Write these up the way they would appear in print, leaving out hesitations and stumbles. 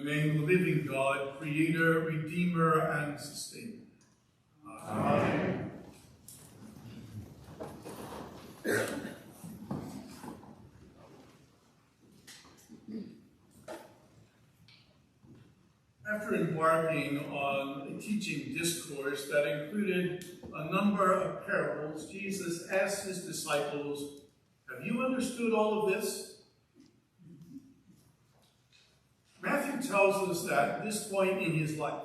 name of the living God, Creator, Redeemer, and Sustainer. Amen. After embarking on a teaching discourse that included a number of parables, Jesus asked his disciples, "Have you understood all of this?" Matthew tells us that at this point in his life,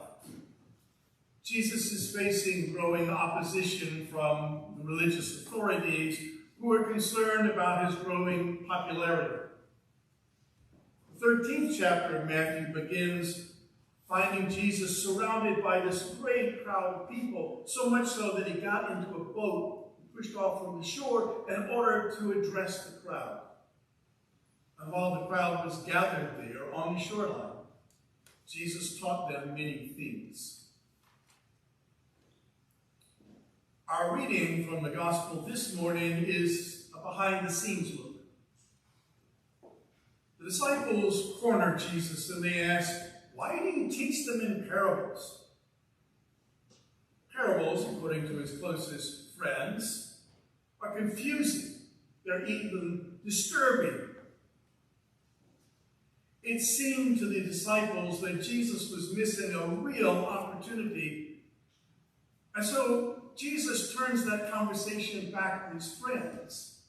Jesus is facing growing opposition from the religious authorities who are concerned about his growing popularity. The 13th chapter of Matthew begins finding Jesus surrounded by this great crowd of people, so much so that he got into a boat and pushed off from the shore in order to address the crowd. And while the crowd was gathered there on the shoreline, Jesus taught them many things. Our reading from the gospel this morning is a behind-the-scenes look. The disciples corner Jesus and they ask, "Why do you teach them in parables?" Parables, according to his closest friends, are confusing. They're even disturbing. It seemed to the disciples that Jesus was missing a real opportunity. And so Jesus turns that conversation back to his friends.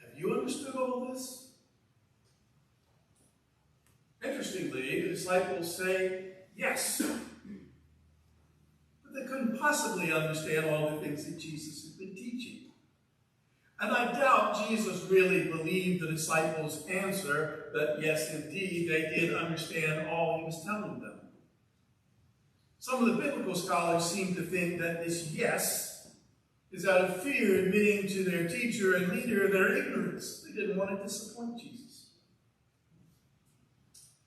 "Have you understood all this?" Interestingly, the disciples say, "Yes." But they couldn't possibly understand all the things that Jesus had been teaching. And I doubt Jesus really believed the disciples' answer that, yes, indeed, they did understand all he was telling them. Some of the biblical scholars seem to think that this yes is out of fear, admitting to their teacher and leader their ignorance. They didn't want to disappoint Jesus.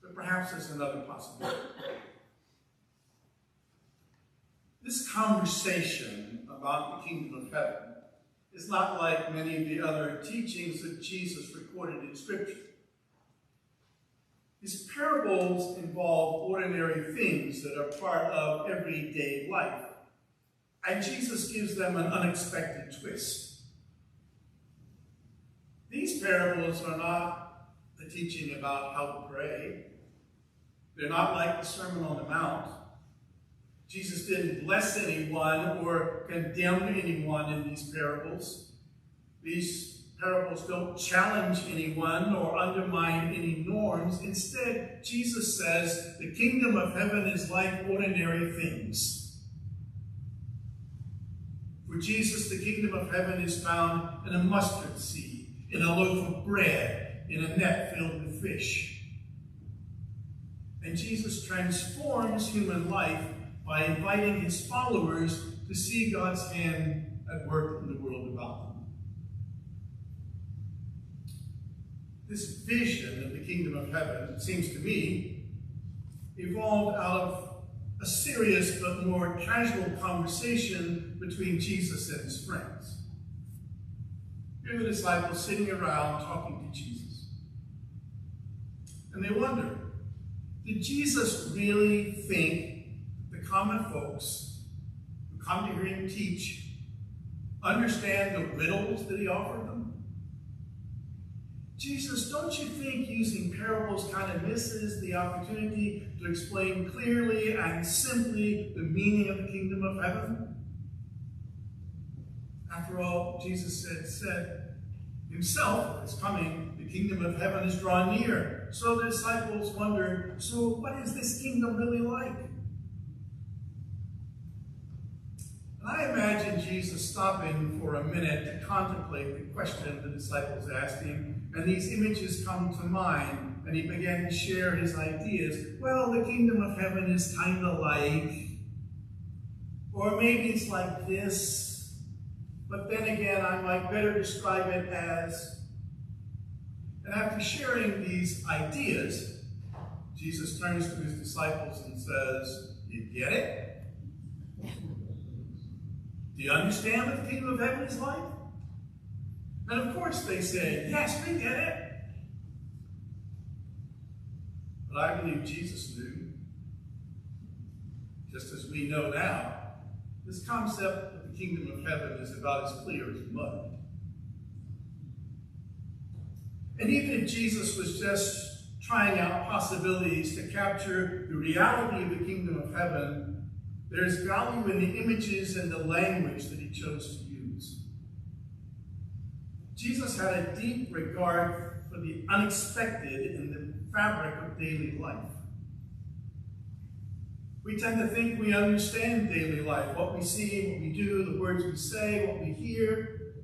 But perhaps there's another possibility. This conversation about the kingdom of heaven is not like many of the other teachings that Jesus recorded in Scripture. His parables involve ordinary things that are part of everyday life, and Jesus gives them an unexpected twist. These parables are not the teaching about how to pray. They're not like the Sermon on the Mount. Jesus didn't bless anyone or condemn anyone in these parables. These parables don't challenge anyone or undermine any norms. Instead, Jesus says the kingdom of heaven is like ordinary things. For Jesus, the kingdom of heaven is found in a mustard seed, in a loaf of bread, in a net filled with fish. And Jesus transforms human life by inviting his followers to see God's hand at work in the world about them. This vision of the kingdom of heaven, it seems to me, evolved out of a serious but more casual conversation between Jesus and his friends. Here are the disciples sitting around talking to Jesus. And they wonder, did Jesus really think common folks who come to hear him teach understand the riddles that he offered them? Jesus, don't you think using parables kind of misses the opportunity to explain clearly and simply the meaning of the kingdom of heaven? After all, Jesus said himself at his coming, the kingdom of heaven is drawn near. So the disciples wonder, so what is this kingdom really like? And I imagine Jesus stopping for a minute to contemplate the question the disciples asked him, and these images come to mind, and he began to share his ideas. Well, the kingdom of heaven is kind of like, or maybe it's like this, but then again, I might better describe it as. And after sharing these ideas, Jesus turns to his disciples and says, "You get it? Do you understand what the kingdom of heaven is like?" And of course they say, "Yes, we get it." But I believe Jesus knew. Just as we know now, this concept of the kingdom of heaven is about as clear as mud. And even if Jesus was just trying out possibilities to capture the reality of the kingdom of heaven, there's value in the images and the language that he chose to use. Jesus had a deep regard for the unexpected in the fabric of daily life. We tend to think we understand daily life, what we see, what we do, the words we say, what we hear.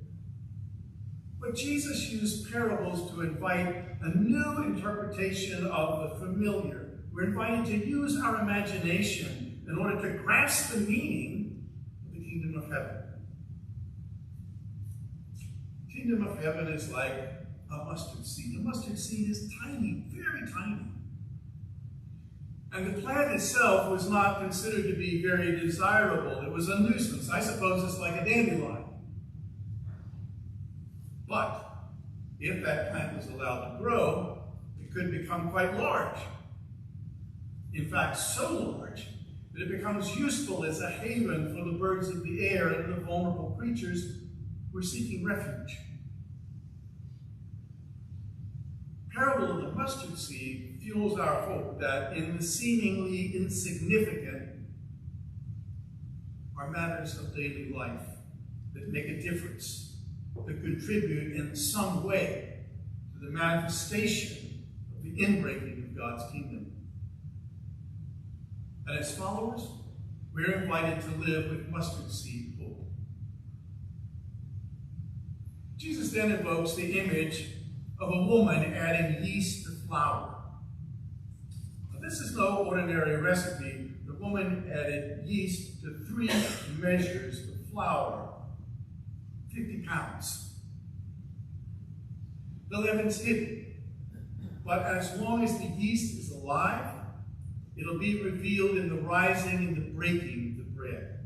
But Jesus used parables to invite a new interpretation of the familiar. We're invited to use our imagination in order to grasp the meaning of the kingdom of heaven. The kingdom of heaven is like a mustard seed. A mustard seed is tiny, very tiny. And the plant itself was not considered to be very desirable. It was a nuisance. I suppose it's like a dandelion. But if that plant was allowed to grow, it could become quite large. In fact, so large that it becomes useful as a haven for the birds of the air and the vulnerable creatures who are seeking refuge. The parable of the mustard seed fuels our hope that in the seemingly insignificant are matters of daily life that make a difference, that contribute in some way to the manifestation of the inbreaking of God's kingdom. And as followers, we're invited to live with mustard seed hope. Jesus then invokes the image of a woman adding yeast to flour. Now, this is no ordinary recipe. The woman added yeast to 3 measures of flour, 50 pounds. The leaven's hidden, but as long as the yeast is alive, it'll be revealed in the rising and the breaking of the bread.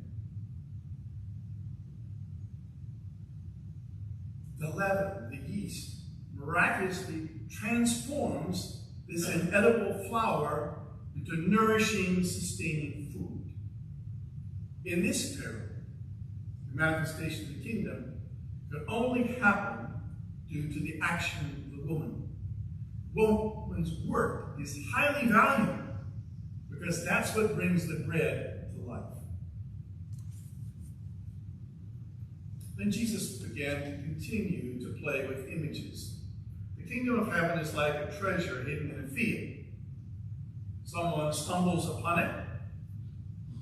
The leaven, the yeast, miraculously transforms this inedible flour into nourishing, sustaining food. In this parable, the manifestation of the kingdom could only happen due to the action of the woman. Woman's work is highly valuable because that's what brings the bread to life. Then Jesus began to continue to play with images. The kingdom of heaven is like a treasure hidden in a field. Someone stumbles upon it,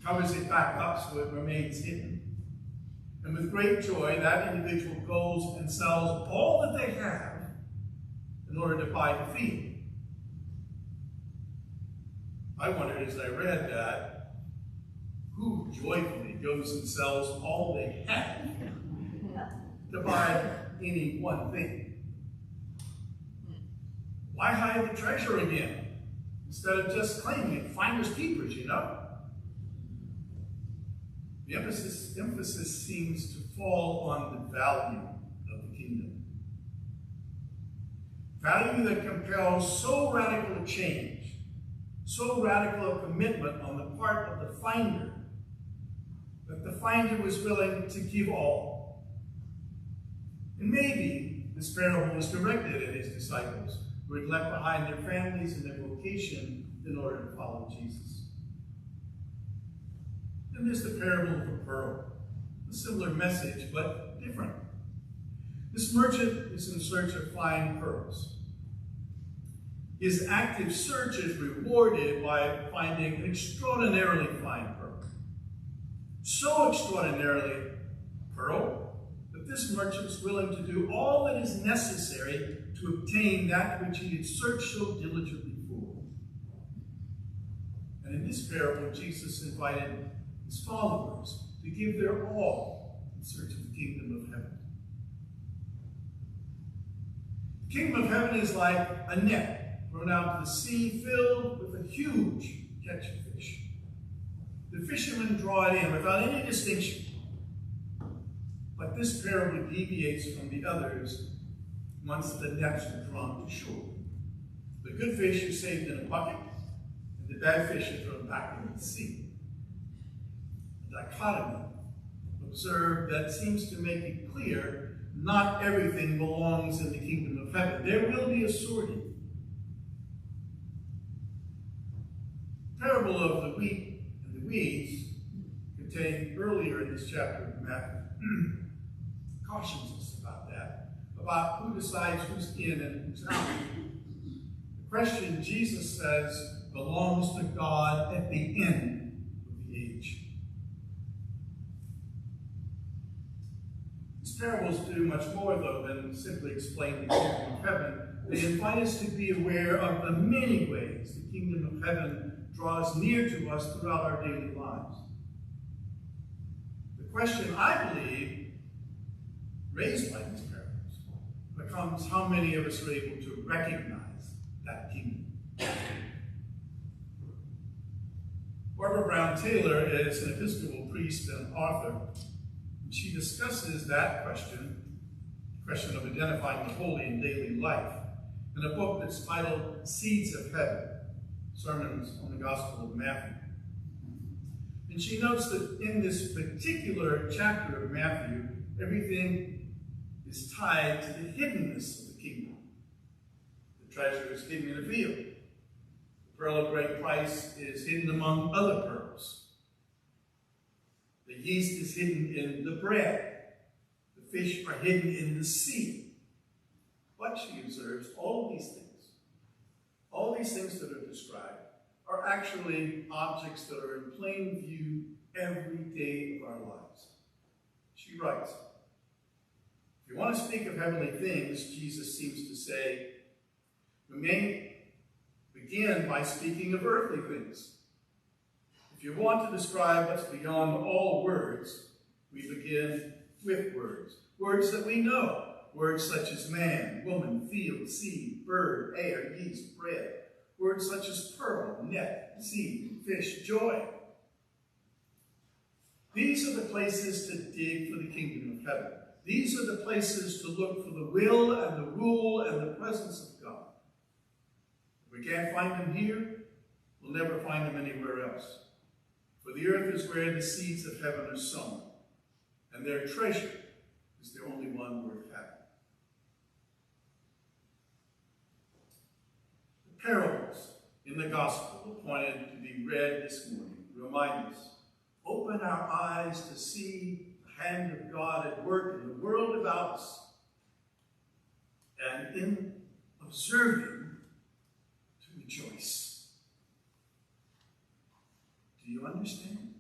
covers it back up so it remains hidden. And with great joy, that individual goes and sells all that they have in order to buy the field. I wondered as I read that, who joyfully goes and sells all they have to buy any one thing? Why hide the treasure again instead of just claiming it? Finders keepers, you know? The emphasis seems to fall on the value of the kingdom. Value that compels so radical a change, so radical a commitment on the part of the finder, that the finder was willing to give all. And maybe this parable was directed at his disciples, who had left behind their families and their vocation in order to follow Jesus. And there's the parable of the pearl, a similar message, but different. This merchant is in search of fine pearls. His active search is rewarded by finding an extraordinarily fine pearl. So extraordinarily pearl that this merchant is willing to do all that is necessary to obtain that which he had searched so diligently for. And in this parable, Jesus invited his followers to give their all in search of the kingdom of heaven. The kingdom of heaven is like a net thrown out to the sea filled with a huge catch of fish. The fishermen draw it in without any distinction. But this parable deviates from the others once the nets are drawn to shore. The good fish are saved in a bucket, that fish and thrown back into the sea. A dichotomy observed that seems to make it clear not everything belongs in the kingdom of heaven. There will be a sorting. The parable of the wheat and the weeds, contained earlier in this chapter of Matthew, cautions us about that, about who decides who's in and who's out. The question, Jesus says, belongs to God at the end of the age. These parables do much more, though, than simply explain the kingdom of heaven. They invite us to be aware of the many ways the kingdom of heaven draws near to us throughout our daily lives. The question, I believe, raised by these parables becomes how many of us are able to recognize that kingdom. Barbara Brown Taylor is an Episcopal priest and author. She discusses that question, the question of identifying the holy in daily life, in a book that's titled Seeds of Heaven, Sermons on the Gospel of Matthew. And she notes that in this particular chapter of Matthew, everything is tied to the hiddenness of the kingdom. The treasure is hidden in a field. The pearl of great price is hidden among other pearls. The yeast is hidden in the bread. The fish are hidden in the sea. But she observes all of these things that are described, are actually objects that are in plain view every day of our lives. She writes, if you want to speak of heavenly things, Jesus seems to say, we may begin by speaking of earthly things. If you want to describe what's beyond all words, we begin with words. Words that we know. Words such as man, woman, field, seed, bird, air, yeast, bread. Words such as pearl, net, seed, fish, joy. These are the places to dig for the kingdom of heaven. These are the places to look for the will and the rule and the presence of God. If we can't find them here, we'll never find them anywhere else. For the earth is where the seeds of heaven are sown, and their treasure is the only one worth having. The parables in the gospel appointed to be read this morning remind us, open our eyes to see the hand of God at work in the world about us, and in observing to rejoice. Do you understand?